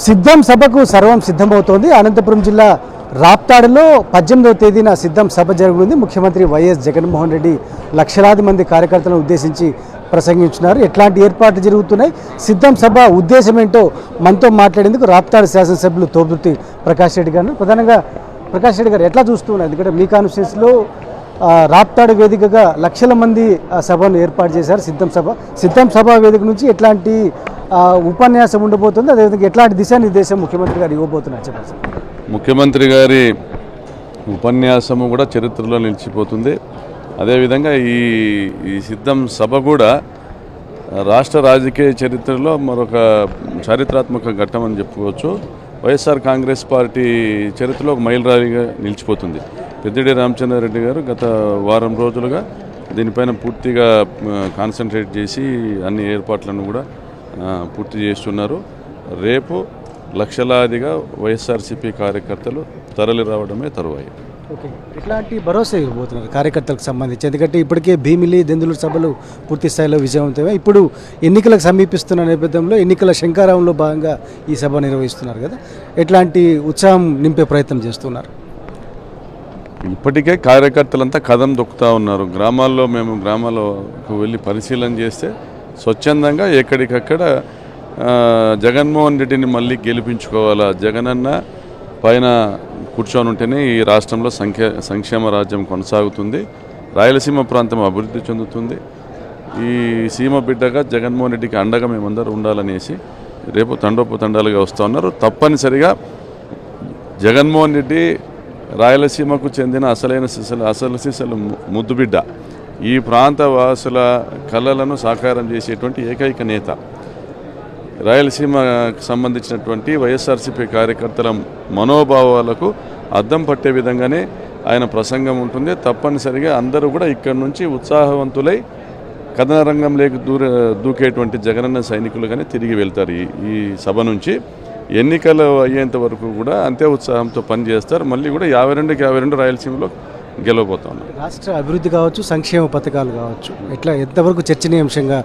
సిద్ధం సభకు సర్వం సిద్ధమవుతోంది. అనంతపురం జిల్లా రాప్తాడులో 18వ తేదీన సిద్ధం సభ జరగనుంది. ముఖ్యమంత్రి వైఎస్ జగన్మోహన్ రెడ్డి లక్షలాది మంది కార్యకర్తలను ఉద్దేశించి ప్రసంగించున్నారు. ఎట్లాంటి ఏర్పాట్లు జరుగుతున్నాయి, సిద్ధం సభ ఉద్దేశం ఏంటో మనతో మాట్లాడేందుకు రాప్తాడు శాసనసభ్యులు తోబుర్తి ప్రకాష్ రెడ్డి గారు. ప్రధానంగా ప్రకాష్ రెడ్డి గారు ఎట్లా చూస్తున్నారు? ఎందుకంటే మీ కాన్స్టిట్యూన్సీలో రాప్తాడు వేదికగా లక్షల మంది సభను ఏర్పాటు చేశారు. సిద్ధం సభ వేదిక నుంచి ఎట్లాంటి ఉపన్యాసం ఉండబోతుంది, అదేవిధంగా ఎట్లాంటి దిశానిర్దేశం ముఖ్యమంత్రి గారు ఇవ్వబోతున్నారు చెప్పండి సార్. ముఖ్యమంత్రి గారి ఉపన్యాసము కూడా చరిత్రలో నిలిచిపోతుంది. అదేవిధంగా ఈ సిద్ధం సభ కూడా రాష్ట్ర రాజకీయ చరిత్రలో మరొక చారిత్రాత్మక ఘట్టం అని చెప్పుకోవచ్చు. వైఎస్ఆర్ కాంగ్రెస్ పార్టీ చరిత్రలో ఒక మైలురాయిగా నిలిచిపోతుంది. పెద్దిరెడ్డి రామచంద్రారెడ్డి గారు గత వారం రోజులుగా దీనిపైన పూర్తిగా కాన్సన్ట్రేట్ చేసి అన్ని ఏర్పాట్లను కూడా పూర్తి చేస్తున్నారు. రేపు లక్షలాదిగా వైఎస్ఆర్సీపీ కార్యకర్తలు తరలి రావడమే తరువాయి. ఓకే, ఎట్లాంటి భరోసా ఇవ్వబోతున్నారు కార్యకర్తలకు సంబంధించి? ఎందుకంటే ఇప్పటికే భీమిలి దెందులూరు సభలు పూర్తి స్థాయిలో విజయవంతమే. ఇప్పుడు ఎన్నికలకు సమీపిస్తున్న నేపథ్యంలో ఎన్నికల శంకారావంలో భాగంగా ఈ సభ నిర్వహిస్తున్నారు కదా, ఎట్లాంటి ఉత్సాహం నింపే ప్రయత్నం చేస్తున్నారు? ఇప్పటికే కార్యకర్తలంతా కదం దొక్కుతూ ఉన్నారు. మేము గ్రామాలకు వెళ్ళి పరిశీలన చేస్తే స్వచ్ఛందంగా ఎక్కడికక్కడ జగన్మోహన్ రెడ్డిని మళ్ళీ గెలిపించుకోవాలా, జగనన్న పైన కూర్చొని ఉంటేనే ఈ రాష్ట్రంలో సంక్షేమ రాజ్యం కొనసాగుతుంది, రాయలసీమ ప్రాంతం అభివృద్ధి చెందుతుంది, ఈ సీమ బిడ్డగా జగన్మోహన్ రెడ్డికి అండగా మేమందరూ ఉండాలనేసి రేపు తండోపతండాలుగా వస్తూ ఉన్నారు. తప్పనిసరిగా జగన్మోహన్ రెడ్డి రాయలసీమకు చెందిన అసలు సిసలు ముద్దుబిడ్డ, ఈ ప్రాంత వాసుల కళలను సాకారం చేసేటువంటి ఏకైక నేత. రాయలసీమకు సంబంధించినటువంటి వైఎస్ఆర్సీపీ కార్యకర్తల మనోభావాలకు అద్దం పట్టే విధంగానే ఆయన ప్రసంగం ఉంటుంది. తప్పనిసరిగా అందరూ కూడా ఇక్కడి నుంచి ఉత్సాహవంతులై కథన రంగంలోకి దూకేటువంటి జగనన్న సైనికులుగానే తిరిగి వెళ్తారు. ఈ సభ నుంచి ఎన్నికలు అయ్యేంత వరకు కూడా అంతే ఉత్సాహంతో పనిచేస్తారు. మళ్ళీ కూడా 52 రాయలసీమలో గెలవబోతా ఉన్నారు. రాష్ట్ర అభివృద్ధి కావచ్చు, సంక్షేమ పథకాలు కావచ్చు, ఎట్లా ఎంతవరకు చర్చనీయాంశంగా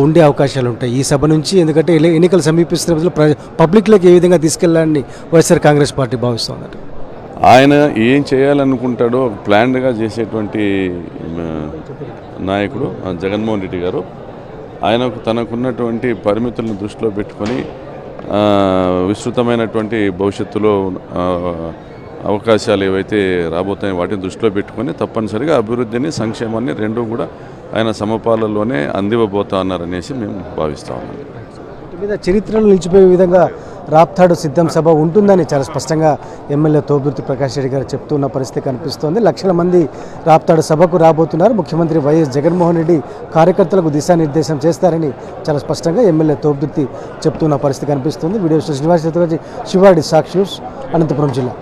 ఉండే అవకాశాలు ఉంటాయి ఈ సభ నుంచి? ఎందుకంటే ఎన్నికలు సమీపిస్తున్న పబ్లిక్లోకి ఏ విధంగా తీసుకెళ్లాలని వైఎస్ఆర్ కాంగ్రెస్ పార్టీ భావిస్తోందట. ఆయన ఏం చేయాలనుకుంటాడో ప్లాన్గా చేసేటువంటి నాయకుడు జగన్మోహన్ రెడ్డి గారు. ఆయనకు తనకున్నటువంటి పరిమితులను దృష్టిలో పెట్టుకొని విస్తృతమైనటువంటి భవిష్యత్తులో అవకాశాలు ఏవైతే రాబోతాయో వాటిని దృష్టిలో పెట్టుకొని తప్పనిసరిగా అభివృద్ధిని, సంక్షేమాన్ని రెండూ కూడా ఆయన సమపాలలోనే అందివ్వబోతా ఉన్నారనేసి మేము భావిస్తా ఉన్నాం. మీద చరిత్రలో నిలిచిపోయే విధంగా రాప్తాడు సిద్ధం సభ ఉంటుందని చాలా స్పష్టంగా ఎమ్మెల్యే తోబుర్తి ప్రకాష్ రెడ్డి గారు చెప్తున్న పరిస్థితి కనిపిస్తోంది. లక్షల మంది రాప్తాడు సభకు రాబోతున్నారు. ముఖ్యమంత్రి వైఎస్ జగన్మోహన్ రెడ్డి కార్యకర్తలకు దిశానిర్దేశం చేస్తారని చాలా స్పష్టంగా ఎమ్మెల్యే తోబుర్తి చెప్తున్న పరిస్థితి కనిపిస్తుంది. వీడియో శ్రీనివాస్ శివాడి సాక్షి, అనంతపురం జిల్లా.